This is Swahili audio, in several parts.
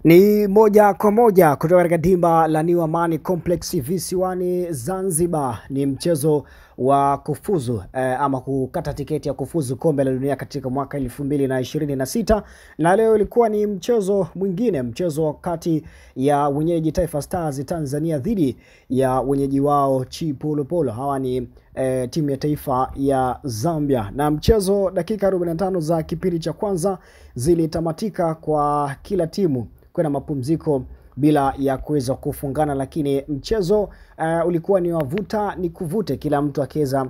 Ni moja kwa moja kutoka katika dimba la New Amani Complex visiwani Zanzibar. Ni mchezo wa kufuzu ama kukata tiketi ya kufuzu kombe la dunia katika mwaka 2026 na leo ilikuwa ni mchezo mwingine, mchezo kati ya wenyeji Taifa Stars Tanzania dhidi ya wenyeji wao Chipolopolo. Hawa ni timu ya taifa ya Zambia, na mchezo dakika 45 za kipindi cha kwanza zilitamatika kwa kila timu kwenda mapumziko bila ya kuweza kufungana, lakini mchezo ulikuwa ni wavuta ni kuvute, kila mtu akiweza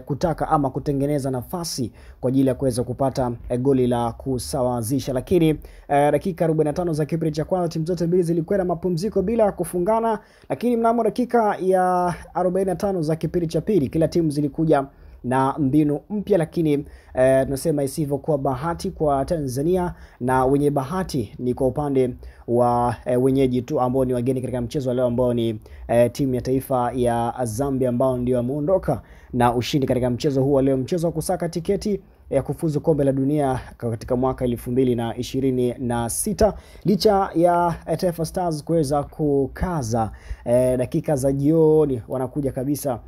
kutaka ama kutengeneza nafasi kwa ajili ya kuweza kupata goli la kusawazisha. Lakini dakika 45 za kipindi cha kwanza timu zote mbili zilikwenda mapumziko bila kufungana, lakini mnamo dakika ya 45 za kipindi cha pili kila timu zilikuja na mbinu mpya, lakini tunasema isivyo kwa bahati kwa Tanzania, na wenye bahati ni kwa upande wa wenyeji tu ambao ni wageni katika mchezo leo, ambao ni timu ya taifa ya Zambia ambao ndio wameondoka na ushindi katika mchezo huu leo, mchezo wa kusaka tiketi ya kufuzu kombe la dunia katika mwaka 2026. Licha ya Taifa Stars kuweza kukaza dakika za jioni, wanakuja kabisa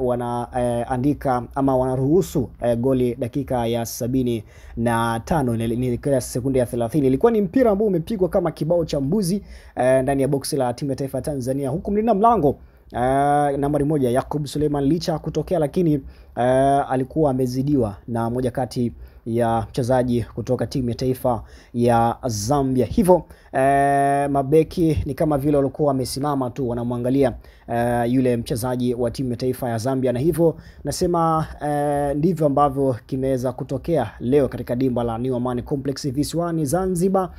wanaandika ama wanaruhusu goli dakika ya 75, ni kila sekunde ya 30. Ilikuwa ni mpira ambao umepigwa kama kibao cha mbuzi ndani ya boksi la timu ya taifa Tanzania, huku mlinda mlango nambari 1 Yakub Suleiman licha kutokea, lakini alikuwa amezidiwa na moja kati ya mchezaji kutoka timu ya taifa ya Zambia. Hivyo mabeki ni kama vile walikuwa wamesimama tu wanamwangalia yule mchezaji wa timu ya taifa ya Zambia, na hivyo nasema ndivyo ambavyo kimeweza kutokea leo katika dimba la New Amani Complex visiwani Zanzibar.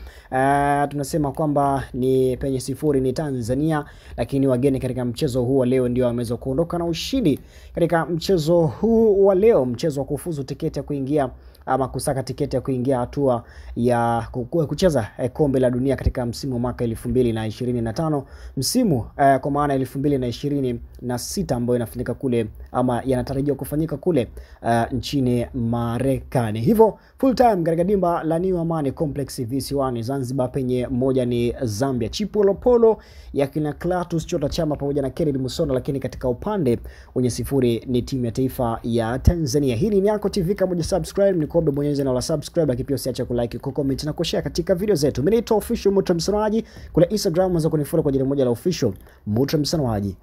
Tunasema kwamba ni penye sifuri ni Tanzania, lakini wageni katika mchezo huu wa leo ndio wameweza kuondoka na ushindi katika mchezo huu wa leo, mchezo wa kufuzu tiketi ya kuingia ama kusaka tiketi ya kuingia hatua ya kucheza kombe la dunia katika msimu wa mwaka 2025, msimu kwa maana 2026 ambayo inafanyika kule ama yanatarajiwa kufanyika kule nchini Marekani. Hivyo full time katika dimba la New Amani Complex visiwani Zanzibar, penye moja ni Zambia Chipolopolo ya kina Clatous Chota Chama pamoja na Kennedy Musona, lakini katika upande wenye sifuri ni timu ya taifa ya Tanzania. Hii ni Nyako TV, kama hujasubscribe ni kuombe bonyeza na la subscribe, lakini pia usiache kulike, kucomment na kushare katika video zetu. Mimi ni official Mutra Msanawaji kule Instagram, unaweza kunifollow kwa jina moja la official Mutra Msanawaji.